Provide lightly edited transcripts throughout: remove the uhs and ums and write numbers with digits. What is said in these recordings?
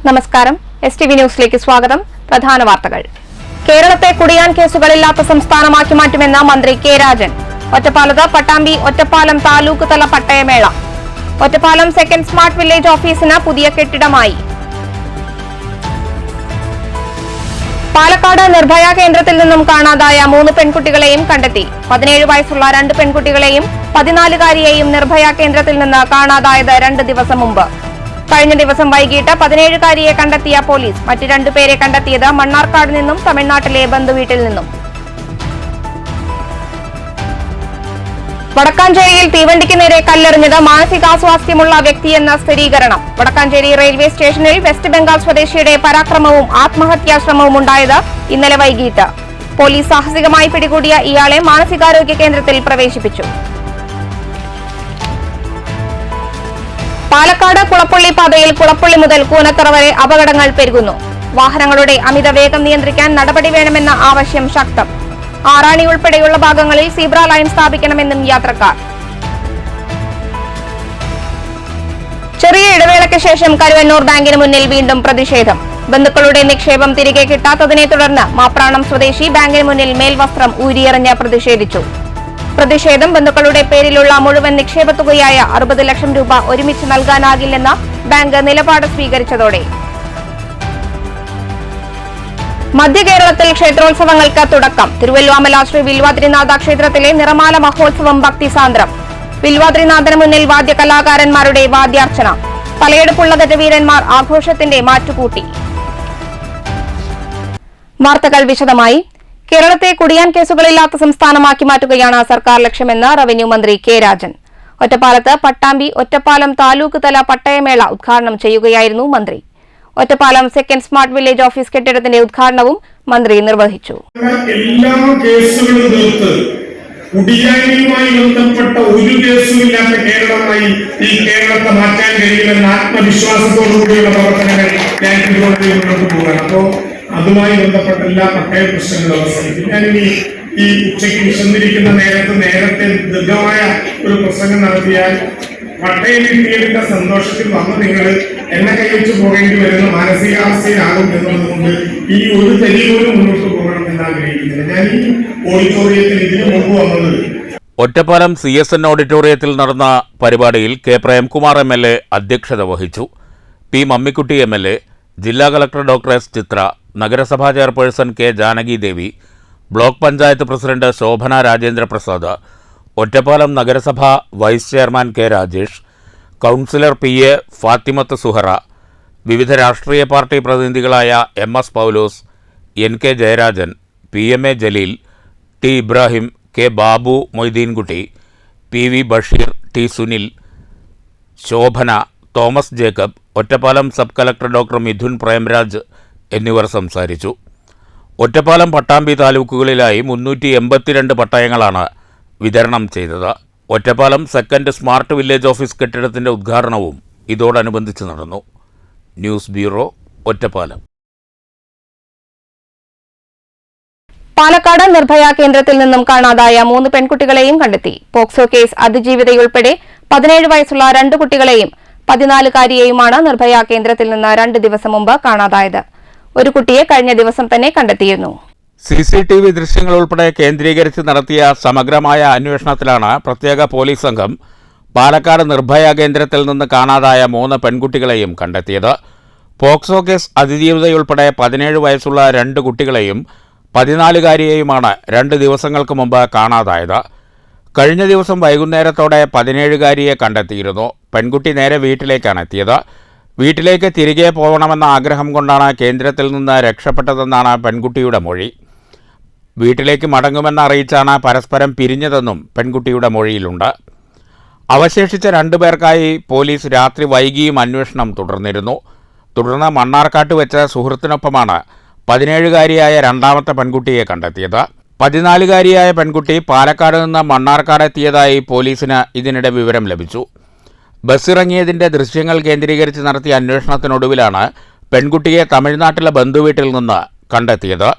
നമസ്കാരം. STV ന്യൂസിലേക്ക് സ്വാഗതം. പ്രധാന വാർത്തകൾ. കേരളത്തെ കുടിയാൻ കേസുകളില്ലാത്ത സംസ്ഥാനമാക്കി മാറ്റുമെന്ന് മന്ത്രി കെ രാജൻ. ഒറ്റപ്പാലത്ത് പട്ടാമ്പി ഒറ്റപ്പാലം താലൂക്ക് തല പട്ടയമേള. ഒറ്റപ്പാലം സെക്കൻഡ് സ്മാർട്ട് വില്ലേജ് ഓഫീസിന് പുതിയ കെട്ടിടമായി. പാലക്കാട് നിർഭയ കേന്ദ്രത്തിൽ നിന്നും കാണാതായ 3 പെൺകുട്ടികളെയും കണ്ടെത്തി. 17 വയസ്സുള്ള 2 പെൺകുട്ടികളെയും 14-കാരിയെയും നിർഭയ കേന്ദ്രത്തിൽ നിന്ന് കാണാതായത് 2 ദിവസം മുമ്പ്. കഴിഞ്ഞ ദിവസം വൈകിട്ട് 17-കാരിയെ കണ്ടെത്തിയ പോലീസ് മറ്റ് 2 പേരെ കണ്ടെത്തിയത് മണ്ണാർക്കാട് നിന്നും തമിഴ്നാട്ടിലെ ബന്ധുവീട്ടിൽ നിന്നും. വടക്കാഞ്ചേരിയിൽ തീവണ്ടിക്ക് നേരെ കല്ലെറിഞ്ഞത് മാനസികാസ്വാസ്ഥ്യമുള്ള വ്യക്തിയെന്ന സ്ഥിരീകരണം. വടക്കാഞ്ചേരി റെയിൽവേ സ്റ്റേഷനിൽ വെസ്റ്റ് ബംഗാൾ സ്വദേശിയുടെ പരാക്രമവും ആത്മഹത്യാശ്രമവും ഉണ്ടായത് ഇന്നലെ വൈകിട്ട്. പോലീസ് സാഹസികമായി പിടികൂടിയ ഇയാളെ മാനസികാരോഗ്യ കേന്ദ്രത്തിൽ പ്രവേശിപ്പിച്ചു. പാലക്കാട് കുളപ്പള്ളി പാതയിൽ കുളപ്പള്ളി മുതൽ കൂനത്തറ വരെ അപകടങ്ങൾ പെരുകുന്നു. വാഹനങ്ങളുടെ അമിത വേഗം നിയന്ത്രിക്കാൻ നടപടി വേണമെന്ന ആവശ്യം ശക്തം. ആറാണി ഉൾപ്പെടെയുള്ള ഭാഗങ്ങളിൽ സീബ്ര ലൈൻ സ്ഥാപിക്കണമെന്നും യാത്രക്കാർ. ചെറിയ ഇടവേളയ്ക്ക് ശേഷം കരുവന്നൂർ ബാങ്കിന് മുന്നിൽ വീണ്ടും പ്രതിഷേധം. ബന്ധുക്കളുടെ നിക്ഷേപം തിരികെ കിട്ടാത്തതിനെ തുടർന്ന് മാപ്രാണം സ്വദേശി ബാങ്കിന് മുന്നിൽ മേൽവസ്ത്രം ഊരിയെറിഞ്ഞ് പ്രതിഷേധിച്ചു. പ്രതിഷേധം ബന്ധുക്കളുടെ പേരിലുള്ള മുഴുവൻ നിക്ഷേപ തുകയായ 60 ലക്ഷം രൂപ ഒരുമിച്ച് നൽകാനാകില്ലെന്ന ബാങ്ക് നിലപാട് സ്വീകരിച്ചതോടെ. മധ്യകേരളത്തിൽ ക്ഷേത്രോത്സവങ്ങൾക്ക് തുടക്കം. തിരുവല്വാമല ശ്രീ വിൽവാദ്രിനാഥ ക്ഷേത്രത്തിലെ നിറമാല മഹോത്സവം ഭക്തിസാന്ദ്രം. വിൽവാദ്രിനാഥന് മുന്നിൽ വാദ്യകലാകാരന്മാരുടെ വാദ്യാർച്ചന. തലയെടുപ്പുള്ള ഗജവീരന്മാർ ആഘോഷത്തിന്റെ മാറ്റുകൂട്ടി. വാർത്തകൾ വിശദമായി. കേരളത്തെ കുടിയാൻ കേസുകളില്ലാത്ത സംസ്ഥാനമാക്കി മാറ്റുകയാണ് സർക്കാർ ലക്ഷ്യമെന്ന് റവന്യൂ മന്ത്രി കെ രാജൻ. ഒറ്റപ്പാലത്ത് പട്ടാമ്പി ഒറ്റപ്പാലം താലൂക്ക് തല പട്ടയമേള ഉദ്ഘാടനം ചെയ്യുകയായിരുന്നു മന്ത്രി. Ottapalam second smart village office കെട്ടിടത്തിന്റെ ഉദ്ഘാടനവും മന്ത്രി നിർവഹിച്ചു. എല്ലാ കേസുകളും തീർത്ത് കുടിയാനുമായി ബന്ധപ്പെട്ട ഒരു കേസുമില്ലാത്ത കേരളമായി ഈ കേരളത്തെ മാറ്റാൻ കഴിയുമെന്ന ആത്മവിശ്വാസത്തോടുകൂടിയുള്ള പ്രവർത്തനങ്ങൾ ഞാൻ ഇതിലൂടെ മുന്നോട്ട് പോവുകയാണ്. അപ്പോൾ അതുമായി ബന്ധപ്പെട്ട എല്ലാ പട്ടയ പ്രശ്നങ്ങളും അവസാനിക്കും. ഞാനിനി ഈ ഉച്ചയ്ക്ക് വിശന്നിരിക്കുന്ന നേരത്തെ ദീർഘമായ ഒരു പ്രസംഗം നടത്തിയാൽ പട്ടയം കിട്ടിയതിന്റെ സന്തോഷത്തിൽ വന്ന് നിങ്ങൾ എന്നെ കൈവച്ച് പോകേണ്ടി വരുന്ന മാനസികാവസ്ഥയിലാകും എന്നുള്ളതുകൊണ്ട് ഈ ഒരു തരി പോലും മുന്നോട്ട് പോകണം എന്നാഗ്രഹിക്കുന്നില്ല. ഞാൻ ഈ ഓഡിറ്റോറിയത്തിൽ ഇതിനു മുമ്പ് വന്നത് ഒറ്റപ്പാലം CSN ഓഡിറ്റോറിയത്തിൽ നടന്ന പരിപാടിയിൽ കെ പ്രേംകുമാർ MLA അധ്യക്ഷത വഹിച്ചു. പി മമ്മിക്കുട്ടി MLA, ജില്ലാ കളക്ടർ ഡോക്ടർ S ചിത്ര, നഗരസഭാ chairperson K Janaki Devi, block panchayat president Shobhana Rajendra Prasad, Ottapalam നഗരസഭാ vice chairman K Rajesh, councillor PA Fathimath Suhara, വിവിധ രാഷ്ട്രീയ പാർട്ടി പ്രതിനിധികളായ MS Paulose, NK Jayarajan, PMA Jaleel, T Ibrahim, K Babu Moideenkutty, PV Basheer, T Sunil, Shobhana, Thomas Jacob, Ottapalam sub collector doctor Mithun Premraj എന്നിവർ സംസാരിച്ചു. ഒറ്റപ്പാലം പട്ടാമ്പി താലൂക്കുകളിലായി 382 പട്ടയങ്ങളാണ് വിതരണം ചെയ്തത്. Ottapalam second smart village office കെട്ടിടത്തിന്റെ ഉദ്ഘാടനവും ഇതോടനുബന്ധിച്ച് നടന്നു. News bureau, Ottapalam. പാലക്കാട് നിർഭയ കേന്ദ്രത്തിൽ നിന്നും കാണാതായ 3 പെൺകുട്ടികളെയും കണ്ടെത്തി. പോക്സോ കേസ് അതിജീവിതയുൾപ്പെടെ 17 വയസ്സുള്ള 2 കുട്ടികളെയും 14-കാരിയെയുമാണ് നിർഭയ കേന്ദ്രത്തിൽ നിന്ന് 2 ദിവസം മുമ്പ് കാണാതായത്. ഒരു കുട്ടിയെ കഴിഞ്ഞ ദിവസം തന്നെ കണ്ടെത്തിയിരുന്നു. CCTV ദൃശ്യങ്ങൾ ഉൾപ്പെടെ കേന്ദ്രീകരിച്ച് നടത്തിയ സമഗ്രമായ അന്വേഷണത്തിലാണ് പ്രത്യേക പോലീസ് സംഘം പാലക്കാട് നിർഭയ കേന്ദ്രത്തിൽ നിന്ന് കാണാതായ 3 പെൺകുട്ടികളെയും കണ്ടെത്തിയത്. പോക്സോ കേസ് അതിജീവിതയുൾപ്പെടെ 17 വയസ്സുള്ള 2 കുട്ടികളെയും 14-കാരിയെയുമാണ് 2 ദിവസങ്ങൾക്ക് മുമ്പ് കാണാതായത്. കഴിഞ്ഞ ദിവസം വൈകുന്നേരത്തോടെ 17-കാരിയെ കണ്ടെത്തിയിരുന്നു. പെൺകുട്ടി നേരെ വീട്ടിലേക്കാണ് എത്തിയത്. വീട്ടിലേക്ക് തിരികെ പോകണമെന്ന ആഗ്രഹം കൊണ്ടാണ് കേന്ദ്രത്തിൽ നിന്ന് രക്ഷപ്പെട്ടതെന്നാണ് പെൺകുട്ടിയുടെ മൊഴി. വീട്ടിലേക്ക് മടങ്ങുമെന്ന് അറിയിച്ചാണ് പരസ്പരം പിരിഞ്ഞതെന്നും പെൺകുട്ടിയുടെ മൊഴിയിലുണ്ട്. അവശേഷിച്ച 2 പേർക്കായി പോലീസ് രാത്രി വൈകിയും അന്വേഷണം തുടർന്നിരുന്നു. തുടർന്ന് മണ്ണാർക്കാട്ട് വെച്ച സുഹൃത്തിനൊപ്പമാണ് 17-കാരിയായ രണ്ടാമത്തെ പെൺകുട്ടിയെ കണ്ടെത്തിയത്. 14-കാരിയായ പെൺകുട്ടി പാലക്കാട് നിന്ന് മണ്ണാർക്കാട് എത്തിയതായി പോലീസിന് ഇതിനിടെ വിവരം ലഭിച്ചു. ബസ്സിറങ്ങിയതിൻ്റെ ദൃശ്യങ്ങൾ കേന്ദ്രീകരിച്ച് നടത്തിയ അന്വേഷണത്തിനൊടുവിലാണ് പെൺകുട്ടിയെ തമിഴ്നാട്ടിലെ ബന്ധുവീട്ടിൽ നിന്ന് കണ്ടെത്തിയത്.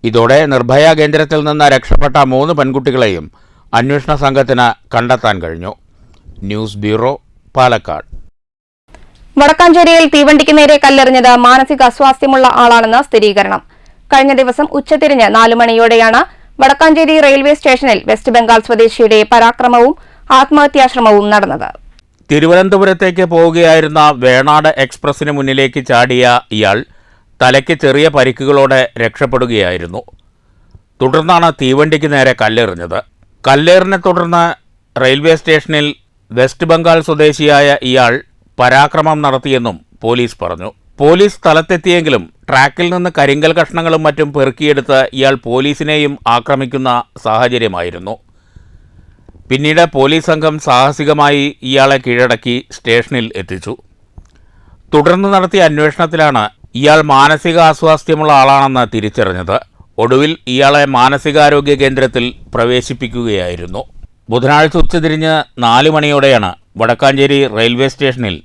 ഇതോടെ നിർഭയ കേന്ദ്രത്തിൽ നിന്ന് രക്ഷപ്പെട്ട 3 പെൺകുട്ടികളെയും അന്വേഷണ സംഘത്തിന് കണ്ടെത്താൻ കഴിഞ്ഞു. News bureau, Palakkad. വടക്കാഞ്ചേരിയിൽ തീവണ്ടിക്ക് നേരെ കല്ലെറിഞ്ഞത് മാനസിക അസ്വാസ്ഥ്യമുള്ള ആളാണെന്ന് സ്ഥിരീകരണം. കഴിഞ്ഞ ദിവസം ഉച്ചതിരിഞ്ഞ് 4 മണിയോടെയാണ് വടക്കാഞ്ചേരി റെയിൽവേ സ്റ്റേഷനിൽ വെസ്റ്റ് ബംഗാൾ സ്വദേശിയുടെ പരാക്രമവും ആത്മഹത്യാശ്രമവും നടന്നത്. തിരുവനന്തപുരത്തേക്ക് പോവുകയായിരുന്ന വേണാട് എക്സ്പ്രസിന് മുന്നിലേക്ക് ചാടിയ ഇയാൾ തലയ്ക്ക് ചെറിയ പരിക്കുകളോടെ രക്ഷപ്പെടുകയായിരുന്നു. തുടർന്നാണ് തീവണ്ടിക്ക് നേരെ കല്ലെറിഞ്ഞത്. കല്ലേറിനെ തുടർന്ന് റെയിൽവേ സ്റ്റേഷനിൽ വെസ്റ്റ് ബംഗാൾ സ്വദേശിയായ ഇയാൾ പരാക്രമം നടത്തിയെന്നും പോലീസ് പറഞ്ഞു. പോലീസ് സ്ഥലത്തെത്തിയെങ്കിലും ട്രാക്കിൽ നിന്ന് കരിങ്കൽ കഷ്ണങ്ങളും മറ്റും പെറുക്കിയെടുത്ത് ഇയാൾ പോലീസിനെയും ആക്രമിക്കുന്ന സാഹചര്യമായിരുന്നു. പിന്നീട് പോലീസ് സംഘം സാഹസികമായി ഇയാളെ കീഴടക്കി സ്റ്റേഷനിൽ എത്തിച്ചു. തുടർന്ന് നടത്തിയ അന്വേഷണത്തിലാണ് ഇയാൾ മാനസിക അസ്വാസ്ഥ്യമുള്ള ആളാണെന്ന് തിരിച്ചറിഞ്ഞത്. ഒടുവിൽ ഇയാളെ മാനസികാരോഗ്യ കേന്ദ്രത്തിൽ പ്രവേശിപ്പിക്കുകയായിരുന്നു. ബുധനാഴ്ച ഉച്ചതിരിഞ്ഞ് 4 മണിയോടെയാണ് വടക്കാഞ്ചേരി റെയിൽവേ സ്റ്റേഷനിൽ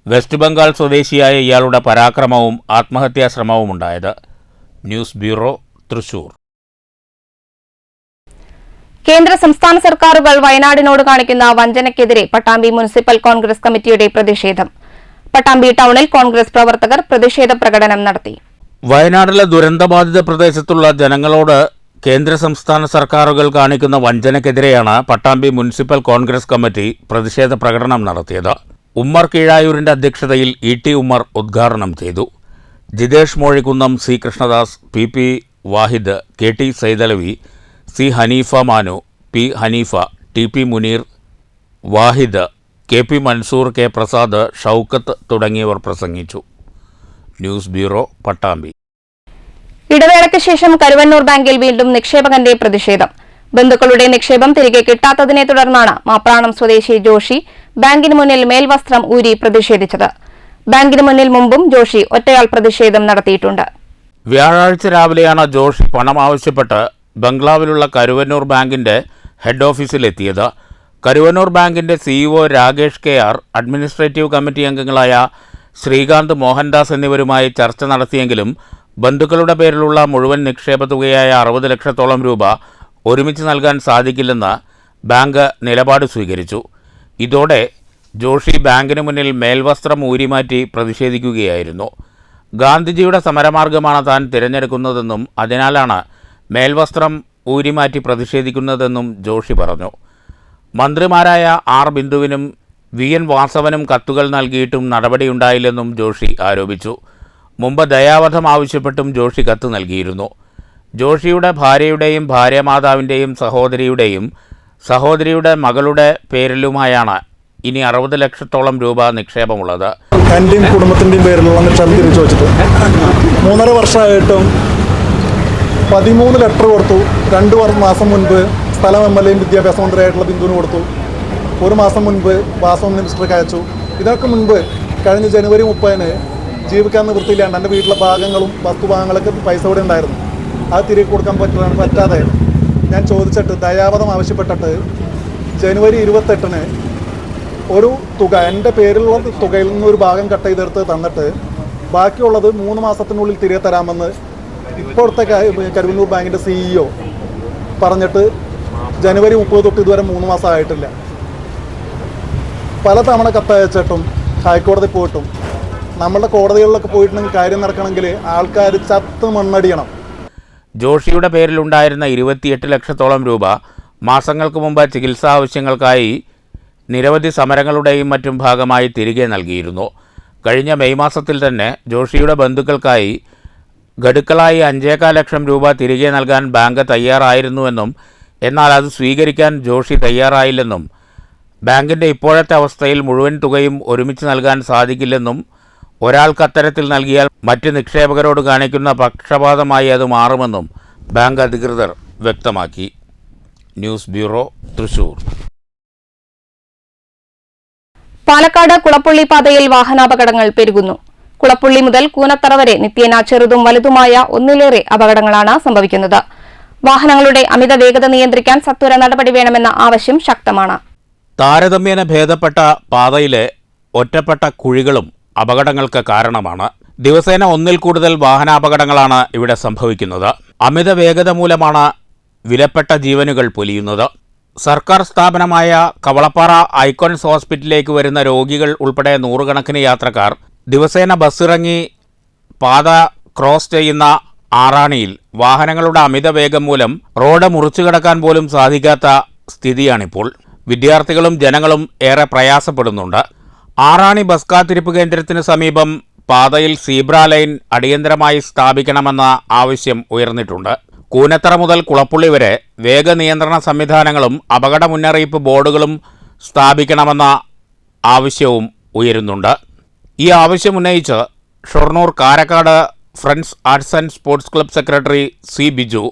വെസ്റ്റ് ബംഗാൾ സ്വദേശിയായ ഇയാളുടെ പരാക്രമവും ആത്മഹത്യാശ്രമവും ഉണ്ടായത്. News bureau, Thrissur. കേന്ദ്ര സംസ്ഥാന സർക്കാരുകൾ വയനാടിനോട് കാണിക്കുന്ന വഞ്ചനയ്ക്കെതിരെ പട്ടാമ്പി മുനിസിപ്പൽ കോൺഗ്രസ് കമ്മിറ്റിയുടെ പ്രതിഷേധം. പട്ടാമ്പി ടൗണിൽ കോൺഗ്രസ് പ്രവർത്തകർ പ്രതിഷേധ പ്രകടനം നടത്തി. വയനാട്ടിലെ ദുരന്തബാധിത പ്രദേശത്തുള്ള ജനങ്ങളോട് കേന്ദ്ര സംസ്ഥാന സർക്കാരുകൾ കാണിക്കുന്ന വഞ്ചനയ്ക്കെതിരെയാണ് പട്ടാമ്പി മുനിസിപ്പൽ കോൺഗ്രസ് കമ്മിറ്റി പ്രതിഷേധ പ്രകടനം നടത്തിയത്. ഉമ്മർ കീഴായൂരിന്റെ അധ്യക്ഷതയിൽ ഇ.ടി. ഉമ്മർ ഉദ്ഘാടനം ചെയ്തു. Jithesh Mozhikkunnam, C Krishnadas, P Vahid, K T. Saidalavi, C Haneefa Manu, P Haneefa, T P. Muneer, Vahid, K P. Mansoor, K Prasad, Shoukath തുടങ്ങിയവർ പ്രസംഗിച്ചു. News bureau, Pattambi. ഇടവേളയ്ക്ക് ശേഷം കരുവന്നൂർ ബാങ്കിൽ വീണ്ടും നിക്ഷേപകന്റെ പ്രതിഷേധം. ബന്ധുക്കളുടെ നിക്ഷേപം തിരികെ കിട്ടാത്തതിനെ തുടർന്നാണ് മാപ്രാണം സ്വദേശി ജോഷി ബാങ്കിന് മുന്നിൽ മേൽവസ്ത്രം ഊരി പ്രതിഷേധിച്ചത്. ബാങ്കിന് മുന്നിൽ മുമ്പും ജോഷി ഒറ്റയാൾ പ്രതിഷേധം നടത്തിയിട്ടുണ്ട്. വ്യാഴാഴ്ച രാവിലെയാണ് ജോഷി പണം ആവശ്യപ്പെട്ട് ബംഗ്ലാവിലുള്ള കരുവന്നൂർ ബാങ്കിന്റെ ഹെഡ് ഓഫീസിലെത്തിയത്. കരുവന്നൂർ ബാങ്കിന്റെ CEO Rakesh K R., administrative committee അംഗങ്ങളായ ശ്രീകാന്ത്, മോഹൻദാസ് എന്നിവരുമായി ചർച്ച നടത്തിയെങ്കിലും ബന്ധുക്കളുടെ പേരിലുള്ള മുഴുവൻ നിക്ഷേപ തുകയായ 60 ലക്ഷത്തോളം രൂപ ഒരുമിച്ച് നൽകാൻ സാധിക്കില്ലെന്ന് ബാങ്ക് നിലപാട് സ്വീകരിച്ചു. ഇതോടെ ജോഷി ബാങ്കിന് മുന്നിൽ മേൽവസ്ത്രം ഊരിമാറ്റി പ്രതിഷേധിക്കുകയായിരുന്നു. ഗാന്ധിജിയുടെ സമരമാർഗമാണ് താൻ തിരഞ്ഞെടുക്കുന്നതെന്നും അതിനാലാണ് മേൽവസ്ത്രം ഊരിമാറ്റി പ്രതിഷേധിക്കുന്നതെന്നും ജോഷി പറഞ്ഞു. മന്ത്രിമാരായ ആർ ബിന്ദുവിനും വി എൻ വാസവനും കത്തുകൾ നൽകിയിട്ടും നടപടിയുണ്ടായില്ലെന്നും ജോഷി ആരോപിച്ചു. മുമ്പ് ദയാവധം ആവശ്യപ്പെട്ടും ജോഷി കത്ത് നൽകിയിരുന്നു. ജോഷിയുടെ ഭാര്യയുടെയും ഭാര്യമാതാവിൻ്റെയും സഹോദരിയുടെ മകളുടെ പേരിലുമായാണ് ഇനി 60 ലക്ഷത്തോളം രൂപ നിക്ഷേപമുള്ളത്. എൻ്റെയും കുടുംബത്തിൻ്റെയും പേരിലുള്ള നിക്ഷേപം തിരിച്ചു വെച്ചിട്ട് 3.5 വർഷമായിട്ടും 13 ലെറ്റർ കൊടുത്തു. 2 മാസം മുൻപ് സ്ഥലം എം.എൽ.എയും വിദ്യാഭ്യാസ മന്ത്രിയായിട്ടുള്ള ബിന്ദുവിന് കൊടുത്തു. 1 മാസം മുൻപ് വാസവൻ മിനിസ്റ്റർക്ക് അയച്ചു. ഇതൊക്കെ മുൻപ് കഴിഞ്ഞ ജനുവരി 30-ന് ജീവിക്കാൻ നിവൃത്തിയില്ലാണ്ട് എൻ്റെ വീട്ടിലെ ഭാഗങ്ങളും വസ്തുഭാഗങ്ങളൊക്കെ പൈസ ഇവിടെ ഉണ്ടായിരുന്നു. അത് തിരികെ കൊടുക്കാൻ പറ്റാതെ ഞാൻ ചോദിച്ചിട്ട് ദയാവധം ആവശ്യപ്പെട്ടിട്ട് ജനുവരി 28-ന് ഒരു തുക എൻ്റെ പേരിലുള്ള തുകയിൽ നിന്ന് ഒരു ഭാഗം കട്ട് ചെയ്തെടുത്ത് തന്നിട്ട് ബാക്കിയുള്ളത് 3 മാസത്തിനുള്ളിൽ തിരികെ തരാമെന്ന് ഇപ്പോഴത്തെ കരുവന്നൂർ ബാങ്കിൻ്റെ സിഇഒ പറഞ്ഞിട്ട് ജനുവരി 30 തൊട്ട് ഇതുവരെ 3 മാസം ആയിട്ടില്ല. പലതവണ കത്തയച്ചിട്ടും ഹൈക്കോടതി പോയിട്ടും നമ്മളുടെ കോടതികളിലൊക്കെ പോയിട്ടുണ്ടെങ്കിൽ കാര്യം നടക്കണമെങ്കിൽ ആൾക്കാർ ചത്ത് മണ്ണടിയണം. ജോഷിയുടെ പേരിലുണ്ടായിരുന്ന 28 ലക്ഷത്തോളം രൂപ മാസങ്ങൾക്ക് മുമ്പ് ചികിത്സാ ആവശ്യങ്ങൾക്കായി നിരവധി സമരങ്ങളുടെയും മറ്റും ഭാഗമായി തിരികെ നൽകിയിരുന്നു. കഴിഞ്ഞ മെയ് മാസത്തിൽ തന്നെ ജോഷിയുടെ ബന്ധുക്കൾക്കായി ഗഡുക്കളായി 5.25 ലക്ഷം രൂപ തിരികെ നൽകാൻ ബാങ്ക് തയ്യാറായിരുന്നുവെന്നും എന്നാൽ അത് സ്വീകരിക്കാൻ ജോഷി തയ്യാറായില്ലെന്നും ബാങ്കിൻ്റെ ഇപ്പോഴത്തെ അവസ്ഥയിൽ മുഴുവൻ തുകയും ഒരുമിച്ച് നൽകാൻ സാധിക്കില്ലെന്നും ഒരാൾക്ക് അത്തരത്തിൽ നൽകിയാൽ മറ്റ് നിക്ഷേപകരോട് കാണിക്കുന്ന പക്ഷപാതമായി അത് മാറുമെന്നും ബാങ്ക് അധികൃതർ വ്യക്തമാക്കി. News bureau, Thrissur. പാലക്കാട് കുളപ്പുള്ളി പാതയിൽ വാഹനാപകടങ്ങൾ പെരുകുന്നു. കുളപ്പുള്ളി മുതൽ കൂനത്തറ വരെ നിത്യേന ചെറുതും വലുതുമായ ഒന്നിലേറെ അപകടങ്ങളാണ് സംഭവിക്കുന്നത്. വാഹനങ്ങളുടെ അമിത വേഗത നിയന്ത്രിക്കാൻ സത്വര നടപടി വേണമെന്ന ആവശ്യം ശക്തമാണ്. താരതമ്യേന ഭേദപ്പെട്ട പാതയിലെ ഒറ്റപ്പെട്ട കുഴികളും അപകടങ്ങൾക്ക് കാരണമാണ്. ദിവസേന 1-ൽ കൂടുതൽ വാഹനാപകടങ്ങളാണ് ഇവിടെ സംഭവിക്കുന്നത്. അമിത വേഗത മൂലമാണ് വിലപ്പെട്ട ജീവനുകൾ പൊലിയുന്നത്. സർക്കാർ സ്ഥാപനമായ കവളപ്പാറ ഐക്കോൺസ് ഹോസ്പിറ്റലിലേക്ക് വരുന്ന രോഗികൾ ഉൾപ്പെടെ നൂറുകണക്കിന് യാത്രക്കാർ ദിവസേന ബസ്സിറങ്ങി പാത ക്രോസ് ചെയ്യുന്ന ആറാണിയിൽ വാഹനങ്ങളുടെ അമിതവേഗം മൂലം റോഡ് മുറിച്ചുകടക്കാൻ പോലും സാധിക്കാത്ത സ്ഥിതിയാണിപ്പോൾ. വിദ്യാർത്ഥികളും ജനങ്ങളും ഏറെ പ്രയാസപ്പെടുന്നുണ്ട്. ആറാണി ബസ് കാത്തിരിപ്പ് കേന്ദ്രത്തിന് സമീപം പാതയിൽ സീബ്ര ലൈൻ അടിയന്തരമായി സ്ഥാപിക്കണമെന്ന ആവശ്യം ഉയർന്നിട്ടുണ്ട്. കൂനത്തറ മുതൽ കുളപ്പുള്ളി വരെ വേഗനിയന്ത്രണ സംവിധാനങ്ങളും അപകട മുന്നറിയിപ്പ് ബോർഡുകളും സ്ഥാപിക്കണമെന്ന ആവശ്യവും ഉയരുന്നുണ്ട്. ഈ ആവശ്യമുന്നയിച്ച് Shoranur Karakkad friends arts and sports club secretary C Biju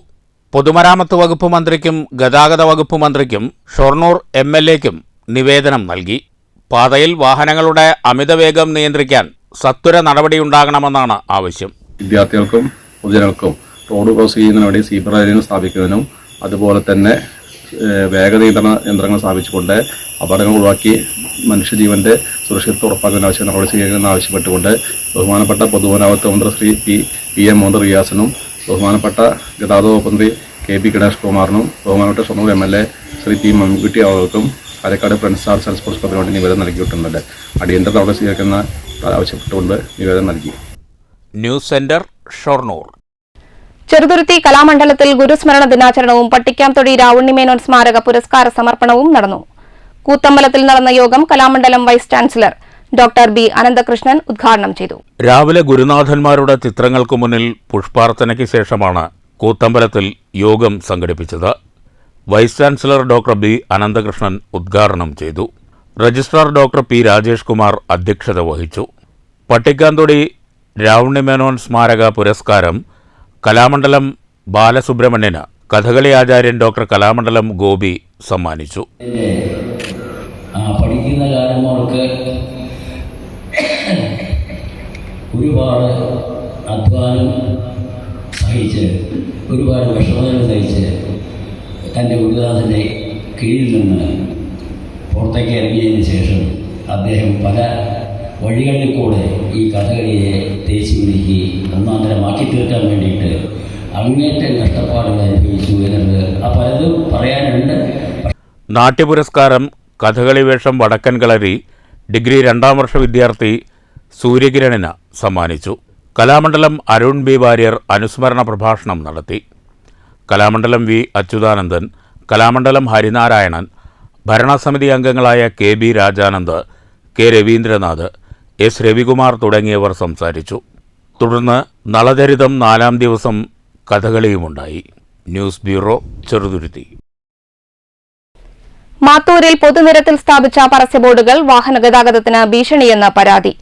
പൊതുമരാമത്ത് വകുപ്പ് മന്ത്രിക്കും ഗതാഗത വകുപ്പ് മന്ത്രിക്കും ഷൊർണൂർ MLAയ്ക്കും നിവേദനം നൽകി. പാതയിൽ വാഹനങ്ങളുടെ അമിതവേഗം നിയന്ത്രിക്കാൻ സത്വര നടപടിയുണ്ടാകണമെന്നാണ് ആവശ്യം. വിദ്യാർത്ഥികൾക്കും പൊതുജനങ്ങൾക്കും റോഡ് ക്രോസ് ചെയ്യുന്നതിന് വേണ്ടി സീബ്ര ലൈൻ സ്ഥാപിക്കുന്നതിനും അതുപോലെ തന്നെ വേഗനിയന്ത്രണ യന്ത്രങ്ങൾ സ്ഥാപിച്ചുകൊണ്ട് അപകടങ്ങൾ ഒഴിവാക്കി മനുഷ്യജീവന്റെ സുരക്ഷിതത്വം ഉറപ്പാക്കുന്ന ആവശ്യം നടപടി സ്വീകരിക്കണമെന്ന് ആവശ്യപ്പെട്ടുകൊണ്ട് ബഹുമാനപ്പെട്ട പൊതുമരാമത്ത് മന്ത്രി ശ്രീ PM മുഹമ്മദ് റിയാസിനും ബഹുമാനപ്പെട്ട ഗതാഗത വകുപ്പ് മന്ത്രി KB ഗണേഷ് കുമാറിനും ബഹുമാനപ്പെട്ട ഷൊർണൂർ MLA ശ്രീ P മമ്മിക്കുട്ടി അവർക്കും Karakkad friends arts and sports ക്ലബിന് വേണ്ടി നിവേദനം നൽകിയിട്ടുണ്ട്. അടിയന്തര നടപടി സ്വീകരിക്കുന്ന ആവശ്യപ്പെട്ടുകൊണ്ട് നിവേദനം നൽകി. News centre Shoranur. ചെറുതുരുത്തി കലാമണ്ഡലത്തിൽ ഗുരുസ്മരണ ദിനാചരണവും പട്ടിക്കാംതൊടി രാവുണ്ണിമേനോൻ സ്മാരക പുരസ്കാര സമർപ്പണവും നടന്നു. കൂത്തമ്പലത്തിൽ നടന്ന യോഗം Kalamandalam vice chancellor doctor B Ananthakrishnan ഉദ്ഘാടനം ചെയ്തു. രാവിലെ ഗുരുനാഥന്മാരുടെ ചിത്രങ്ങൾക്ക് മുന്നിൽ പുഷ്പാർച്ചനയ്ക്ക് ശേഷമാണ് കൂത്തമ്പലത്തിൽ യോഗം സംഘടിപ്പിച്ചത്. Vice chancellor doctor B Ananthakrishnan ഉദ്ഘാടനം ചെയ്തു. Registrar doctor P Rajesh Kumar അധ്യക്ഷത വഹിച്ചു. പട്ടിക്കാംതൊടി രാവുണ്ണിമേനോൻ സ്മാരക പുരസ്കാരം കലാമണ്ഡലം ബാലസുബ്രഹ്മണ്യന് കഥകളി ആചാര്യൻ ഡോക്ടർ കലാമണ്ഡലം ഗോപി സമ്മാനിച്ചു. പഠിക്കുന്ന കാലം അവർക്ക് ഒരുപാട് അധ്വാനം സഹിച്ച് ഒരുപാട് വിഷമതകൾ സഹിച്ച് തൻ്റെ ഗുരുനാഥൻ്റെ കീഴിൽ നിന്ന് പുറത്തേക്ക് ഇറങ്ങിയതിന് ശേഷം അദ്ദേഹം പല വഴികളിൽ കൂടെ ഈ കഥകളിയെ തേച്ച് പിടിക്കി ഒന്നാന്തരമാക്കി തീർക്കാൻ വേണ്ടിയിട്ട് അങ്ങേറ്റം കഷ്ടപ്പാടുകൾ അനുഭവിച്ചു എന്നുള്ളത് പലതും പറയാനുണ്ട്. നാട്യപുരസ്കാരം കഥകളി വേഷം വടക്കൻ കളരി ഡിഗ്രി 2ാം വർഷ വിദ്യാർത്ഥി സൂര്യകിരണിന് സമ്മാനിച്ചു. കലാമണ്ഡലം അരുൺ B വാര്യർ അനുസ്മരണ പ്രഭാഷണം നടത്തി. കലാമണ്ഡലം V അച്യുതാനന്ദൻ, കലാമണ്ഡലം ഹരിനാരായണൻ, ഭരണസമിതി അംഗങ്ങളായ KB Rajanand, K Ravindranath, S Ravikumar തുടങ്ങിയവർ സംസാരിച്ചു. തുടർന്ന് നളചരിതം 4ാം ദിവസം കഥകളിയുമുണ്ടായി. News bureau, Cheruthuruthy. മാത്തൂരിൽ പൊതുനിരത്തിൽ സ്ഥാപിച്ച പരസ്യ ബോർഡുകൾ വാഹനഗതാഗതത്തിന് ഭീഷണിയെന്ന പരാതി.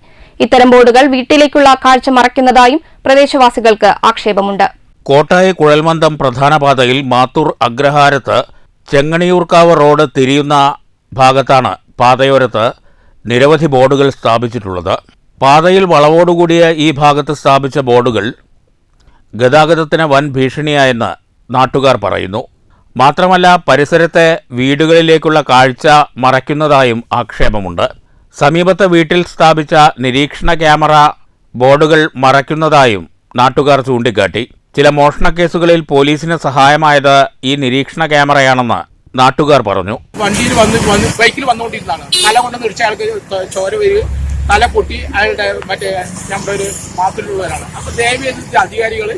ഇത്തരം ബോർഡുകൾ വീട്ടിലേക്കുള്ള കാഴ്ച മറയ്ക്കുന്നതായും പ്രദേശവാസികൾക്ക് ആക്ഷേപമുണ്ട്. കോട്ടായി കുഴൽമന്ദം പ്രധാന പാതയിൽ മാത്തൂർ അഗ്രഹാരത്ത് ചെങ്ങണിയൂർക്കാവ് റോഡ് തിരിയുന്ന ഭാഗത്താണ് പാതയോരത്ത് നിരവധി ബോർഡുകൾ സ്ഥാപിച്ചിട്ടുള്ളത്. പാതയിൽ വളവോടുകൂടിയ ഈ ഭാഗത്ത് സ്ഥാപിച്ച ബോർഡുകൾ ഗതാഗതത്തിന് വൻ ഭീഷണിയായെന്ന് നാട്ടുകാർ പറയുന്നു. മാത്രമല്ല പരിസരത്തെ വീടുകളിലേക്കുള്ള കാഴ്ച മറയ്ക്കുന്നതായും ആക്ഷേപമുണ്ട്. സമീപത്തെ വീട്ടിൽ സ്ഥാപിച്ച നിരീക്ഷണ ക്യാമറ ബോർഡുകൾ മറയ്ക്കുന്നതായും നാട്ടുകാർ ചൂണ്ടിക്കാട്ടി. ചില മോഷണക്കേസുകളിൽ പോലീസിന് സഹായമായത് ഈ നിരീക്ഷണ ക്യാമറയാണെന്ന് നാട്ടുകാർ പറഞ്ഞു. വണ്ടിയിൽ വന്ന് ബൈക്കിൽ വന്നുകൊണ്ടിരുന്നതാണ്. തല കൊണ്ടെന്ന് ഇടിച്ച അയാൾക്ക് ചോര വരിക, തല പൊട്ടി അയാളുടെ മറ്റേ നമ്മുടെ ഒരു മാസത്തിലുള്ളവരാണ്. അപ്പൊ ദയവേദി അധികാരികൾ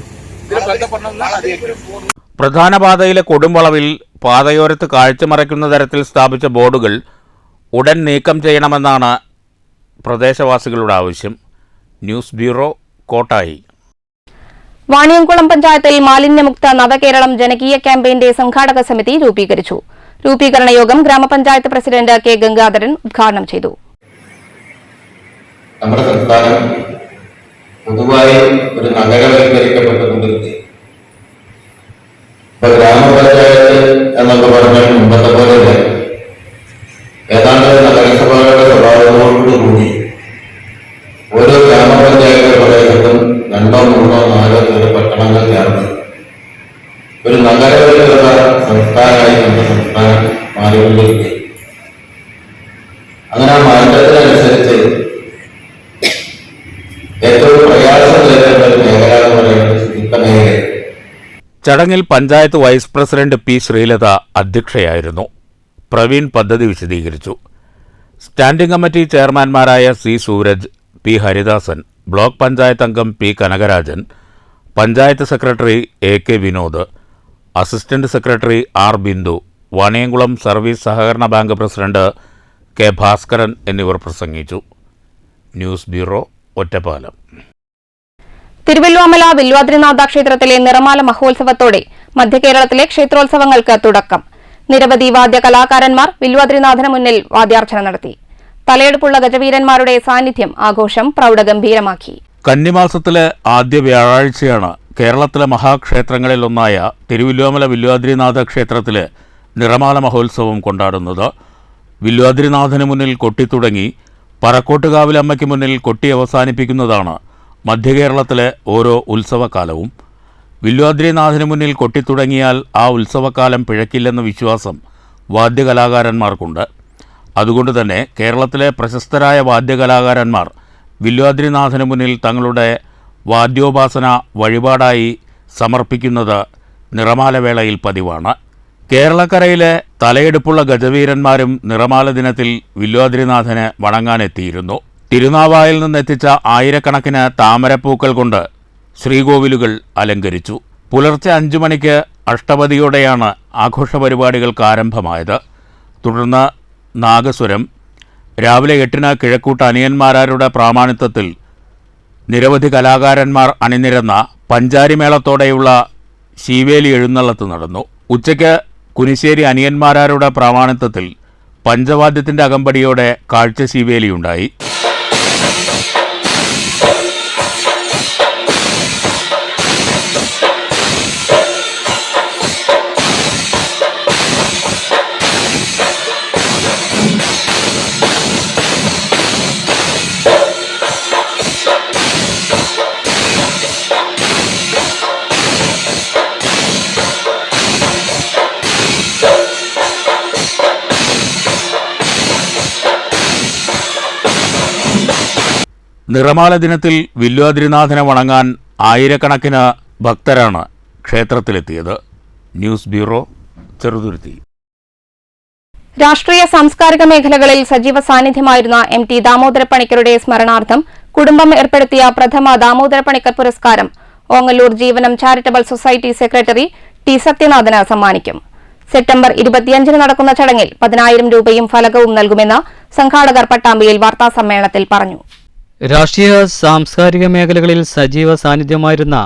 ഇതിൽ ബന്ധപ്പെടണമെന്നാണ് അദ്ദേഹം. പ്രധാന പാതയിലെ കൊടുംവളവിൽ പാതയോരത്ത് കാഴ്ച മറയ്ക്കുന്ന തരത്തിൽ സ്ഥാപിച്ച ബോർഡുകൾ ഉടൻ നീക്കം ചെയ്യണമെന്നാണ് പ്രദേശവാസികളുടെ ആവശ്യം. News bureau, Kottayi. വാണിയംകുളം പഞ്ചായത്തിൽ മാലിന്യമുക്ത നവകേരളം ജനകീയ ക്യാമ്പയിന്റെ സംഘാടക സമിതി രൂപീകരിച്ചു. രൂപീകരണ യോഗം ഗ്രാമപഞ്ചായത്ത് പ്രസിഡന്റ് K ഗംഗാധരൻ ഉദ്ഘാടനം ചെയ്തു. നമ്മുടെ സംസ്ഥാനം പൊതുവായി ഒരു നഗരവൽക്കരിക്കപ്പെട്ടുകൊണ്ടിരിക്കുക. ഇപ്പൊ ഗ്രാമപഞ്ചായത്ത് എന്നൊക്കെ പറഞ്ഞാൽ മുമ്പത്തെ പോലെ ഏതാണ്ട് നഗരസഭകളുടെ സ്വഭാവത്തോടുകൂടി ഓരോ ഗ്രാമപഞ്ചായത്ത് പ്രദേശത്തും 2, 3, 4 പട്ടണങ്ങൾ ചേർന്ന് ഒരു നഗരവൽക്കൃത സംസ്ഥാനമായി നമ്മുടെ സംസ്ഥാനം മാറിക്കൊണ്ടിരിക്കുക. അങ്ങനെ ആ മാറ്റത്തിനനുസരിച്ച് ഏറ്റവും പ്രയാസം നേരിടുന്ന ഒരു മേഖല എന്ന് പറയുന്നത് ശുചിത്വ മേഖല. ചടങ്ങിൽ panchayat vice president P Sreelatha അധ്യക്ഷയായിരുന്നു. പ്രവീൺ പദ്ധതി വിശദീകരിച്ചു. സ്റ്റാൻഡിംഗ് കമ്മിറ്റി ചെയർമാൻമാരായ C Sooraj, P Haridasan, block panchayat അംഗം P Kanakarajan, panchayat secretary A K Vinod, assistant secretary R Bindu, Vaniyamkulam service സഹകരണ ബാങ്ക് പ്രസിഡന്റ് കെ ഭാസ്കരൻ എന്നിവർ പ്രസംഗിച്ചു. News bureau, Ottapalam. തിരുവല്ലോമല വില്വാദ്രിനാഥ ക്ഷേത്രത്തിലെ നിറമാല മഹോത്സവത്തോടെ മധ്യകേരളത്തിലെ ക്ഷേത്രോത്സവങ്ങൾക്ക് തുടക്കം. നിരവധി വാദ്യ കലാകാരന്മാർ വില്വാദ്രിനാഥന് മുന്നിൽ വാദ്യാർച്ചന നടത്തി. തലയെടുപ്പുള്ള ഗജവീരന്മാരുടെ സാന്നിധ്യം ആഘോഷം പ്രൗഢഗംഭീരമാക്കി. കന്നിമാസത്തിലെ ആദ്യ വ്യാഴാഴ്ചയാണ് കേരളത്തിലെ മഹാക്ഷേത്രങ്ങളിലൊന്നായ തിരുവല്ലോമല വില്വാദ്രിനാഥ ക്ഷേത്രത്തിലെ നിറമാല മഹോത്സവം കൊണ്ടാടുന്നത്. വില്വാദ്രിനാഥന് മുന്നിൽ കൊട്ടിത്തുടങ്ങി പറക്കോട്ടുകാവിലമ്മയ്ക്ക് മുന്നിൽ കൊട്ടി അവസാനിപ്പിക്കുന്നതാണ് മധ്യകേരളത്തിലെ ഓരോ ഉത്സവകാലവും. വില്വാദ്രിനാഥന് മുന്നിൽ കൊട്ടിത്തുടങ്ങിയാൽ ആ ഉത്സവകാലം പിഴക്കില്ലെന്ന വിശ്വാസം വാദ്യകലാകാരന്മാർക്കുണ്ട്. അതുകൊണ്ട് തന്നെ കേരളത്തിലെ പ്രശസ്തരായ വാദ്യകലാകാരന്മാർ വില്വാദ്രിനാഥന് മുന്നിൽ തങ്ങളുടെ വാദ്യോപാസന വഴിപാടായി സമർപ്പിക്കുന്നത് നിറമാലവേളയിൽ പതിവാണ്. കേരളക്കരയിലെ തലയെടുപ്പുള്ള ഗജവീരന്മാരും നിറമാല ദിനത്തിൽ വില്വാദ്രിനാഥന് വണങ്ങാനെത്തിയിരുന്നു. തിരുനാവായിൽ നിന്നെത്തിച്ച ആയിരക്കണക്കിന് താമരപ്പൂക്കൾ കൊണ്ട് ശ്രീകോവിലുകൾ അലങ്കരിച്ചു. പുലർച്ചെ 5 മണിക്ക് അഷ്ടപതിയോടെയാണ് ആഘോഷ പരിപാടികൾക്ക് ആരംഭമായത്. തുടർന്ന് നാഗസ്വരം, രാവിലെ 8-ന് കിഴക്കൂട്ട് അനിയന്മാരാരുടെ പ്രാമാണിത്വത്തിൽ നിരവധി കലാകാരന്മാർ അണിനിരന്ന പഞ്ചാരിമേളത്തോടെയുള്ള ശീവേലി എഴുന്നള്ളത്ത് നടന്നു. ഉച്ചയ്ക്ക് കുനിശ്ശേരി അനിയന്മാരാരുടെ പ്രാമാണിത്വത്തിൽ പഞ്ചവാദ്യത്തിൻ്റെ അകമ്പടിയോടെ കാഴ്ച ശീവേലിയുണ്ടായി. നിറമാല ദിനത്തിൽ വില്വാദ്രിനാഥനെ വണങ്ങാൻ ആയിരക്കണക്കിന് ഭക്തരാണ് ക്ഷേത്രത്തിലെത്തിയത്. News bureau, Cheruthuruthy. രാഷ്ട്രീയ സാംസ്കാരിക മേഖലകളിൽ സജീവ സാന്നിധ്യമായിരുന്ന MT ദാമോദര പണിക്കരുടെ സ്മരണാർത്ഥം കുടുംബം ഏർപ്പെടുത്തിയ പ്രഥമ ദാമോദര പണിക്കർ പുരസ്കാരം ഓങ്ങല്ലൂർ ജീവനം ചാരിറ്റബിൾ സൊസൈറ്റി സെക്രട്ടറി ടി സത്യനാഥന് സമ്മാനിക്കും. സെപ്റ്റംബർ 25-ന് നടക്കുന്ന ചടങ്ങിൽ 10,000 രൂപയും ഫലകവും നൽകുമെന്ന് സംഘാടകർ പട്ടാമ്പിയിൽ വാർത്താസമ്മേളനത്തിൽ പറഞ്ഞു. രാഷ്ട്രീയ സാംസ്കാരിക മേഖലകളിൽ സജീവ സാന്നിധ്യമായിരുന്ന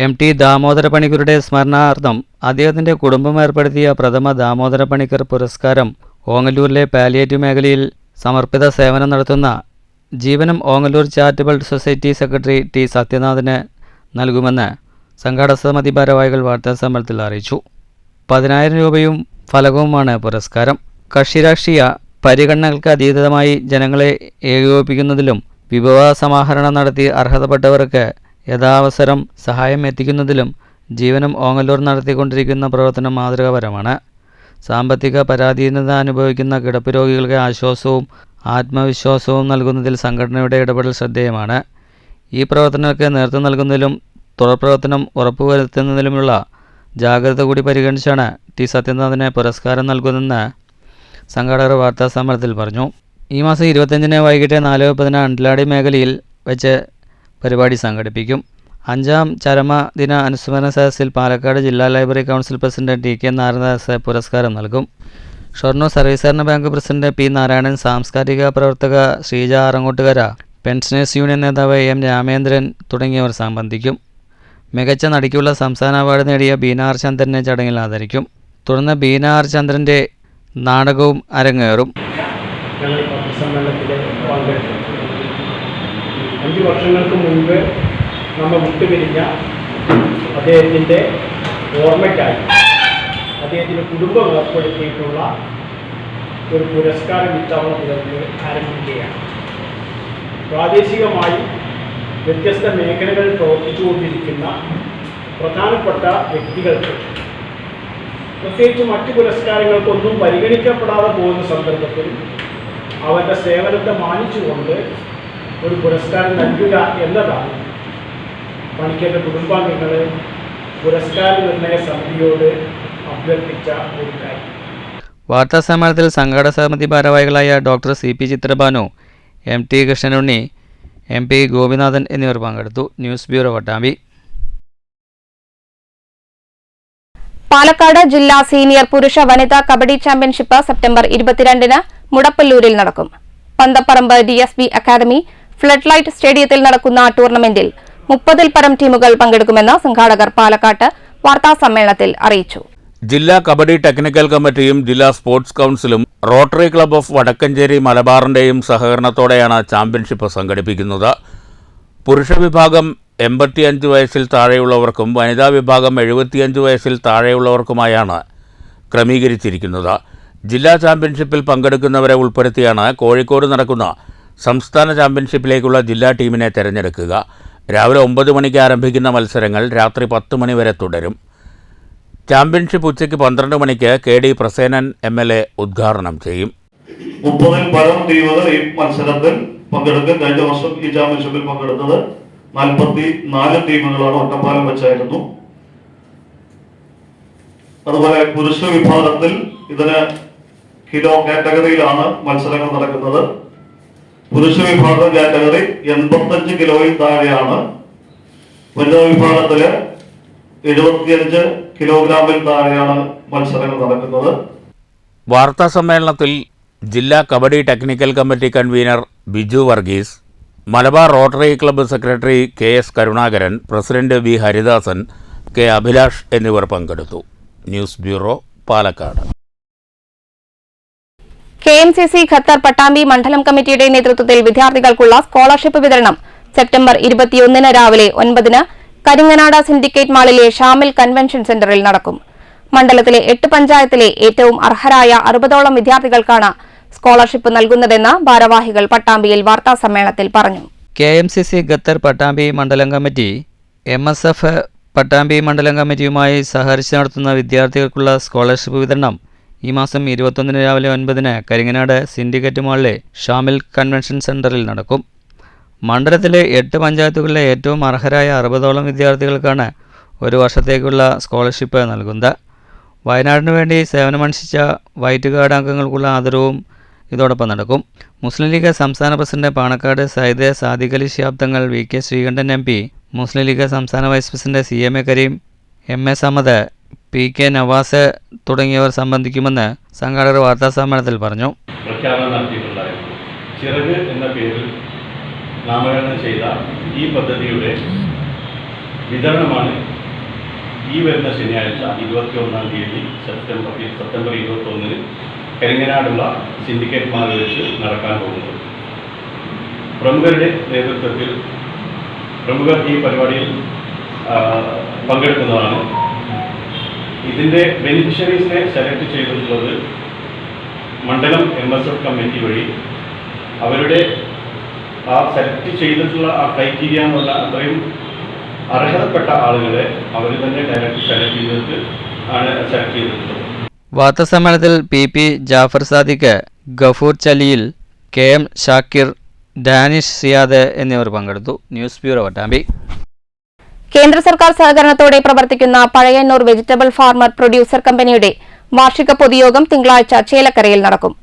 MT ദാമോദര പണിക്കരുടെ സ്മരണാർത്ഥം അദ്ദേഹത്തിന്റെ കുടുംബം ഏർപ്പെടുത്തിയ പ്രഥമ ദാമോദര പണിക്കർ പുരസ്കാരം ഓങ്ങല്ലൂരിലെ പാലിയേറ്റീവ് മേഖലയിൽ സമർപ്പിത സേവനം നടത്തുന്ന Jeevanam Ongallur charitable society secretary T സത്യനാഥന് നൽകുമെന്ന് സംഘാടക സമിതി ഭാരവാഹികൾ വാർത്താസമ്മേളനത്തിൽ അറിയിച്ചു. 10,000 രൂപയും ഫലകവുമാണ് പുരസ്കാരം. കക്ഷിരാഷ്ട്രീയ പരിഗണനകൾക്ക് അതീതമായി ജനങ്ങളെ ഏകോപിപ്പിക്കുന്നതിലും വിഭവ സമാഹരണം നടത്തി അർഹതപ്പെട്ടവർക്ക് യഥാവസരം സഹായം എത്തിക്കുന്നതിലും ജീവനം ഓങ്ങല്ലൂർ നടത്തിക്കൊണ്ടിരിക്കുന്ന പ്രവർത്തനം മാതൃകാപരമാണ്. സാമ്പത്തിക പരാധീനത അനുഭവിക്കുന്ന കിടപ്പ് രോഗികൾക്ക് ആശ്വാസവും ആത്മവിശ്വാസവും നൽകുന്നതിൽ സംഘടനയുടെ ഇടപെടൽ ശ്രദ്ധേയമാണ്. ഈ പ്രവർത്തനങ്ങൾക്ക് നേതൃത്വം നൽകുന്നതിലും തുടർപ്രവർത്തനം ഉറപ്പുവരുത്തുന്നതിലുമുള്ള ജാഗ്രത കൂടി പരിഗണിച്ചാണ് ടി സത്യനാഥന് പുരസ്കാരം നൽകുന്നതെന്ന് സംഘാടകർ വാർത്താസമ്മേളനത്തിൽ പറഞ്ഞു. ഈ മാസം 25-ന് വൈകിട്ട് 4:30-ന് അണ്ടലാടി മേഖലയിൽ വെച്ച് പരിപാടി സംഘടിപ്പിക്കും. 5ാം ചരമദിന അനുസ്മരണ സദസ്സിൽ പാലക്കാട് ജില്ലാ library council president TK Narayanadas പുരസ്കാരം നൽകും. ഷൊർണൂർ സർവീസ് സഹകരണ ബാങ്ക് പ്രസിഡന്റ് P നാരായണൻ, സാംസ്കാരിക പ്രവർത്തക ശ്രീജ ആറങ്ങോട്ടുകര, പെൻഷനേഴ്സ് യൂണിയൻ നേതാവ് M രാമേന്ദ്രൻ തുടങ്ങിയവർ സംബന്ധിക്കും. മികച്ച നടിക്കുള്ള സംസ്ഥാന അവാർഡ് നേടിയ ബീന ആർ ചന്ദ്രനെ ചടങ്ങിൽ ആദരിക്കും. തുടർന്ന് ബീന ആർ ചന്ദ്രൻ്റെ നാടകവും അരങ്ങേറും. ഞങ്ങൾ പത്രസമ്മേളനത്തിൽ പങ്കെടുത്തു. 5 വർഷങ്ങൾക്ക് മുൻപ് നമ്മൾ വിട്ടുപിരിഞ്ഞ അദ്ദേഹത്തിൻ്റെ ഓർമ്മയ്ക്കായി അദ്ദേഹത്തിൻ്റെ കുടുംബം ഏർപ്പെടുത്തിയിട്ടുള്ള ഒരു പുരസ്കാര വിതരണ ഇതിലേക്ക് ആരംഭിക്കുകയാണ്. പ്രാദേശികമായി വ്യത്യസ്ത മേഖലകളിൽ പ്രവർത്തിച്ചുകൊണ്ടിരിക്കുന്ന പ്രധാനപ്പെട്ട വ്യക്തികൾക്ക് പ്രത്യേകിച്ച് മറ്റ് പുരസ്കാരങ്ങൾക്കൊന്നും പരിഗണിക്കപ്പെടാതെ പോകുന്ന സന്ദർഭത്തിൽ അവരുടെ സേവനത്തെ മാനിച്ചുകൊണ്ട് ഒരു പുരസ്കാരം നൽകുക എന്നതാണ് പണിക്കരുടെ കുടുംബാംഗങ്ങൾ പുരസ്കാര നിർണയ സമിതിയോട് അഭ്യർത്ഥിച്ച ഒരു കാര്യം. വാർത്താസമ്മേളനത്തിൽ സംഘാടക സമിതി ഭാരവാഹികളായ doctor CP Chitrabhanu, MT Krishnanunni, MP Gopinathan എന്നിവർ പങ്കെടുത്തു. News bureau Pattambi. പാലക്കാട് ജില്ലാ സീനിയർ പുരുഷ വനിതാ കബഡി ചാമ്പ്യൻഷിപ്പ് സെപ്റ്റംബർ 22-ന് മുടപ്പല്ലൂരിൽ നടക്കും. Panthapparambu DSB academy flood light സ്റ്റേഡിയത്തിൽ നടക്കുന്ന ടൂർണമെന്റിൽ 30-ൽ പരം ടീമുകൾ പങ്കെടുക്കുമെന്ന് സംഘാടകർ പാലക്കാട്ട് വാർത്താസമ്മേളനത്തിൽ അറിയിച്ചു. ജില്ലാ കബഡി ടെക്നിക്കൽ കമ്മിറ്റിയും ജില്ലാ സ്പോർട്സ് കൌൺസിലും റോട്ടറി ക്ലബ്ബ് ഓഫ് വടക്കഞ്ചേരി മലബാറിന്റെയും സഹകരണത്തോടെയാണ് ചാമ്പ്യൻഷിപ്പ് സംഘടിപ്പിക്കുന്നത്. പുരുഷ വിഭാഗം 85 വയസ്സിൽ താഴെയുള്ളവർക്കും വനിതാ വിഭാഗം 75 വയസ്സിൽ താഴെയുള്ളവർക്കുമായാണ് ക്രമീകരിച്ചിരിക്കുന്നത്. ജില്ലാ ചാമ്പ്യൻഷിപ്പിൽ പങ്കെടുക്കുന്നവരെ ഉൾപ്പെടുത്തിയാണ് കോഴിക്കോട് നടക്കുന്ന സംസ്ഥാന ചാമ്പ്യൻഷിപ്പിലേക്കുള്ള ജില്ലാ ടീമിനെ തിരഞ്ഞെടുക്കുക. രാവിലെ 9 മണിക്ക് ആരംഭിക്കുന്ന മത്സരങ്ങൾ രാത്രി 10 മണി വരെ തുടരും. ചാമ്പ്യൻഷിപ്പ് ഉച്ചയ്ക്ക് 12 മണിക്ക് KD പ്രസേനൻ MLA ഉദ്ഘാടനം ചെയ്യും. 30-ൽ പരം ടീമുകൾ ഈ മത്സരത്തിൽ പങ്കെടുക്കും. കഴിഞ്ഞ വർഷം ഈ ചാമ്പ്യൻഷിപ്പിൽ പങ്കെടുത്തത് 44 ടീമുകളാണ്. ഒറ്റപ്പാലം വെച്ചായിരുന്നു. അതുപോലെ പുരുഷ വിഭാഗത്തിൽ ഇതിന് കിലോ കാറ്റഗറിയിലാണ് മത്സരങ്ങൾ നടക്കുന്നത്. പുരുഷ വിഭാഗം കാറ്റഗറി 85 കിലോയിൽ താഴെയാണ്. വനിതാ വിഭാഗത്തില് 75 കിലോഗ്രാമിൽ താഴെയാണ് മത്സരങ്ങൾ നടക്കുന്നത്. വാർത്താ സമ്മേളനത്തിൽ ജില്ലാ kabaddi technical committee convener Biju Varghese, Malabar rotary club secretary KS Karunakaran, president V Haridasan, K Abhilash എന്നിവർ പങ്കെടുത്തു. News bureau, Palakkad. KMCC Qatar Pattambi മണ്ഡലം കമ്മിറ്റിയുടെ നേതൃത്വത്തിൽ വിദ്യാർത്ഥികൾക്കുള്ള സ്കോളർഷിപ്പ് വിതരണം സെപ്റ്റംബർ 21-ന് രാവിലെ 9-ന് കരിങ്ങനാട് സിൻഡിക്കേറ്റ് മാളിലെ ഷാമിൽ കൺവെൻഷൻ സെന്ററിൽ നടക്കും. മണ്ഡലത്തിലെ 8 പഞ്ചായത്തിലെ ഏറ്റവും അർഹരായ 60ഓളം വിദ്യാർത്ഥികൾക്കാണ് സ്കോളർഷിപ്പ് നൽകുന്നതെന്ന് ഭാരവാഹികൾ പട്ടാമ്പിയിൽ വാർത്താസമ്മേളനത്തിൽ പറഞ്ഞു. KMCC ഖത്തർ പട്ടാമ്പി മണ്ഡലം കമ്മിറ്റി MSF പട്ടാമ്പി മണ്ഡലം കമ്മിറ്റിയുമായി സഹകരിച്ച് നടത്തുന്ന വിദ്യാർത്ഥികൾക്കുള്ള സ്കോളർഷിപ്പ് വിതരണം ഈ മാസം 21-ന് രാവിലെ 9-ന് കരിങ്ങനാട് സിൻഡിക്കേറ്റ് മാളിലെ ഷാമിൽ കൺവെൻഷൻ സെന്ററിൽ നടക്കും. മണ്ഡലത്തിലെ 8 പഞ്ചായത്തുകളിലെ ഏറ്റവും അർഹരായ 60ഓളം വിദ്യാർത്ഥികൾക്കാണ് ഒരു വർഷത്തേക്കുള്ള സ്കോളർഷിപ്പ് നൽകുന്നത്. വയനാടിനു വേണ്ടി സേവനമനുഷ്ഠിച്ച വൈറ്റ് ഗാർഡ് അംഗങ്ങൾക്കുള്ള ആദരവും ഇതോടൊപ്പം നടക്കും. മുസ്ലിം ലീഗ് സംസ്ഥാന president Panakkad Sayyid Sadiq Ali Shihab Thangal, VK Sreekandan MP, Muslim League സംസ്ഥാന vice president CMA Kareem, MA Samad, PK Navas തുടങ്ങിയവർ സംബന്ധിക്കുമെന്ന് സംഘാടകർ വാർത്താസമ്മേളനത്തിൽ പറഞ്ഞു. പ്രഖ്യാപനം നടത്തിയിട്ടുണ്ടായിരുന്നു. ചിറക് എന്ന പേരിൽ നാമകരണം ചെയ്ത ഈ പദ്ധതിയുടെ വിതരണമാണ് ഈ വരുന്ന ശനിയാഴ്ച 21-ാം തീയതി സെപ്റ്റംബർ 21-ന് കരിങ്ങനാടുള്ള സിൻഡിക്കേറ്റ് മാളിൽ വെച്ച് നടക്കാൻ പോകുന്നത്. പ്രമുഖരുടെ നേതൃത്വത്തിൽ പ്രമുഖർ ഈ പരിപാടിയിൽ പങ്കെടുക്കുന്നതാണ്. ഇതിൻ്റെ ബെനിഫിഷ്യറീസിനെ സെലക്ട് ചെയ്തിട്ടുള്ളത് മണ്ഡലം MSF കമ്മിറ്റി വഴി അവരുടെ ആ സെലക്ട് ചെയ്തിട്ടുള്ള ആ ക്രൈറ്റീരിയ എന്നുള്ള അത്രയും അർഹതപ്പെട്ട ആളുകളെ അവർ തന്നെ ഡയറക്റ്റ് സെലക്ട് ചെയ്തിട്ട് ആണ് സെലക്ട് ചെയ്തിട്ടുള്ളത്. വാർത്താസമ്മേളനത്തിൽ PP ജാഫർ സാദിഖ്, ഗഫൂർ ചലിയിൽ, KM ഷാക്കിർ, ഡാനിഷ് സിയാദ് എന്നിവർ പങ്കെടുത്തു. News bureau Pattambi. കേന്ദ്ര സർക്കാർ സഹകരണത്തോടെ പ്രവർത്തിക്കുന്ന പഴയന്നൂർ വെജിറ്റബിൾ ഫാർമർ പ്രൊഡ്യൂസർ കമ്പനിയുടെ വാർഷിക പൊതുയോഗം തിങ്കളാഴ്ച ചേലക്കരയിൽ നടക്കും.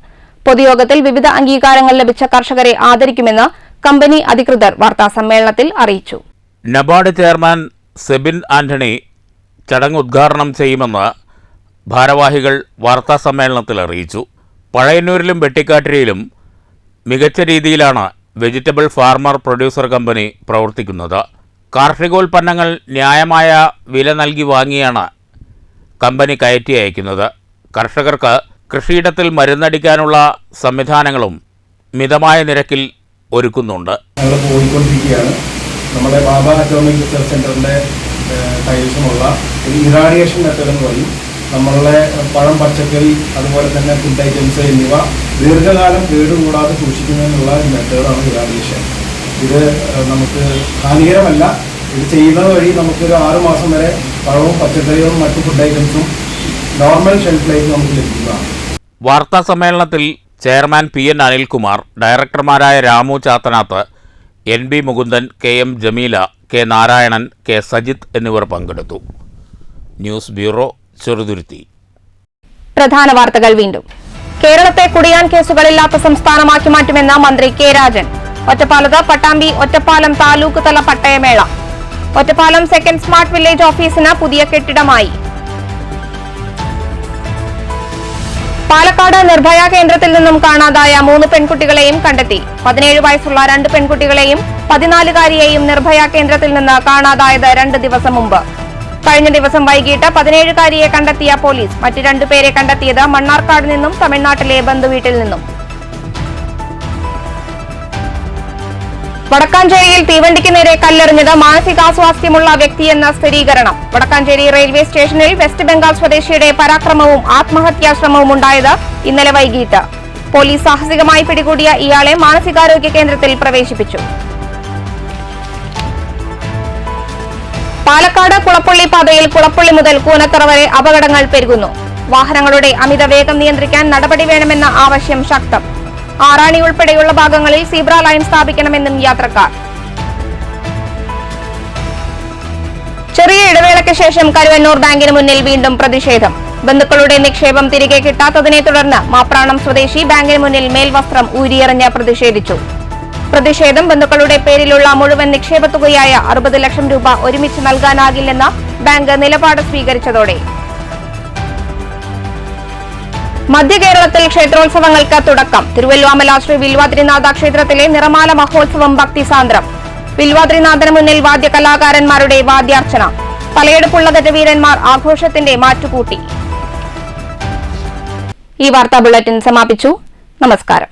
പൊതുയോഗത്തിൽ വിവിധ അംഗീകാരങ്ങൾ ലഭിച്ച കർഷകരെ ആദരിക്കുമെന്ന് കമ്പനി അധികൃതർ വാർത്താസമ്മേളനത്തിൽ അറിയിച്ചു. നബാർഡ് ചെയർമാൻ സെബിൻ ആന്റണി ചടങ്ങ് ഉദ്ഘാടനം ചെയ്യുമെന്ന് ഭാരവാഹികൾ വാർത്താസമ്മേളനത്തിൽ അറിയിച്ചു. പഴയന്നൂരിലും വെട്ടിക്കാട്ടിരിയിലും മികച്ച രീതിയിലാണ് വെജിറ്റബിൾ ഫാർമർ പ്രൊഡ്യൂസർ കമ്പനി പ്രവർത്തിക്കുന്നത്. കാർഷികോൽപ്പന്നങ്ങൾ ന്യായമായ വില നൽകി വാങ്ങിയാണ് കമ്പനി കയറ്റി അയക്കുന്നത്. കർഷകർക്ക് കൃഷിയിടത്തിൽ മരുന്നടിക്കാനുള്ള സംവിധാനങ്ങളും മിതമായ നിരക്കിൽ ഒരുക്കുന്നുണ്ട്. ഞങ്ങൾ പോയിക്കൊണ്ടിരിക്കുകയാണ്. നമ്മുടെ ബാബ അറ്റോമിക് റിസർച്ച് സെൻ്ററിൻ്റെ കൈവശമുള്ള ഒരു ഇറാഡിയേഷൻ മെത്തേഡ് എന്ന് പറയും. നമ്മളുടെ പഴം, പച്ചക്കറി, അതുപോലെ തന്നെ ഫുഡ് ഐറ്റംസ് എന്നിവ ദീർഘകാലം കേടുകൂടാതെ സൂക്ഷിക്കുന്നതിനുള്ള മെത്തേഡാണ് ഇറാഡിയേഷൻ. ഇത് നമുക്ക് ഹാനികരമല്ല. ഇത് ചെയ്യുന്നത് വഴി നമുക്കൊരു 6 മാസം വരെ പഴവും പച്ചക്കറികളും മറ്റു ഫുഡ് ഐറ്റംസും നോർമൽ ഷെൽഫ് ലൈഫ് നമുക്ക് ലഭിക്കുന്നതാണ്. വാർത്താ സമ്മേളനത്തിൽ ചെയർമാൻ PN അനിൽകുമാർ, ഡയറക്ടർമാരായ Ramu Chathanath, NB Mukundan, KM Jameela, K Narayanan, K Sajith എന്നിവർ പങ്കെടുത്തു. News bureau, Cheruthuruthy. പ്രധാന വാർത്തകൾ വീണ്ടും. കേരളത്തെ കുടിയാൻ കേസുകളില്ലാത്ത സംസ്ഥാനമാക്കി മാറ്റുമെന്ന് മന്ത്രി കെ രാജൻ. ഒറ്റപ്പാലത്ത് പട്ടാമ്പി ഒറ്റപ്പാലം താലൂക്ക് തല പട്ടയമേള. ഒറ്റപ്പാലം സെക്കൻഡ് സ്മാർട്ട് വില്ലേജ് ഓഫീസിന് പുതിയ കെട്ടിടമായി. പാലക്കാട് നിർഭയ കേന്ദ്രത്തിൽ നിന്നും കാണാതായ 3 പെൺകുട്ടികളെയും കണ്ടെത്തി. 17 വയസ്സുള്ള 2 പെൺകുട്ടികളെയും 14-കാരിയെയും നിർഭയ കേന്ദ്രത്തിൽ നിന്ന് കാണാതായത് 2 ദിവസം മുമ്പ്. കഴിഞ്ഞ ദിവസം വൈകിട്ട് 17-കാരിയെ കണ്ടെത്തിയ പോലീസ് മറ്റ് 2 പേരെ കണ്ടെത്തിയത് മണ്ണാർക്കാട് നിന്നും തമിഴ്നാട്ടിലെ ബന്ധുവീട്ടിൽ നിന്നും. വടക്കാഞ്ചേരിയിൽ തീവണ്ടിക്ക് നേരെ കല്ലെറിഞ്ഞത് മാനസികാസ്വാസ്ഥ്യമുള്ള വ്യക്തിയെന്ന സ്ഥിരീകരണം. വടക്കാഞ്ചേരി റെയിൽവേ സ്റ്റേഷനിൽ വെസ്റ്റ് ബംഗാൾ സ്വദേശിയുടെ പരാക്രമവും ആത്മഹത്യാശ്രമവും ഉണ്ടായത് ഇന്നലെ വൈകിട്ട്. പോലീസ് സാഹസികമായി പിടികൂടിയ ഇയാളെ മാനസികാരോഗ്യ കേന്ദ്രത്തിൽ പ്രവേശിപ്പിച്ചു. പാലക്കാട് കുളപ്പള്ളി പാതയിൽ കുളപ്പള്ളി മുതൽ കൂനത്തറ വരെ അപകടങ്ങൾ പെരുകുന്നു. വാഹനങ്ങളുടെ അമിത വേഗം നിയന്ത്രിക്കാൻ നടപടി വേണമെന്ന ആവശ്യം ശക്തം. ആറാണി ഉൾപ്പെടെയുള്ള ഭാഗങ്ങളിൽ സീബ്ര ലൈൻ സ്ഥാപിക്കണമെന്നും യാത്രക്കാർ. ചെറിയ ഇടവേളയ്ക്ക് ശേഷം കരുവന്നൂർ ബാങ്കിന് മുന്നിൽ വീണ്ടും പ്രതിഷേധം. ബന്ധുക്കളുടെ നിക്ഷേപം തിരികെ കിട്ടാത്തതിനെ തുടർന്ന് മാപ്രാണം സ്വദേശി ബാങ്കിന് മുന്നിൽ മേൽവസ്ത്രം ഊരിയെറിഞ്ഞ് പ്രതിഷേധിച്ചു. പ്രതിഷേധം ബന്ധുക്കളുടെ പേരിലുള്ള മുഴുവൻ നിക്ഷേപത്തുകയായ 60 ലക്ഷം രൂപ ഒരുമിച്ച് നൽകാനാകില്ലെന്ന് ബാങ്ക് നിലപാട് സ്വീകരിച്ചതോടെ. മധ്യകേരളത്തിൽ ക്ഷേത്രോത്സവങ്ങൾക്ക് തുടക്കം. തിരുവല്ലോമല ശ്രീ വില്വാദ്രിനാഥ ക്ഷേത്രത്തിലെ നിറമാല മഹോത്സവം ഭക്തിസാന്ദ്രം. വില്വാദ്രിനാഥന് മുന്നിൽ വാദ്യകലാകാരന്മാരുടെ വാദ്യാർച്ചന. തലയെടുപ്പുള്ള ഗജവീരന്മാർ ആഘോഷത്തിന്റെ മാറ്റുകൂട്ടി. ഈ വാർത്താ ബുള്ളറ്റിൻ സമാപിച്ചു. നമസ്കാരം.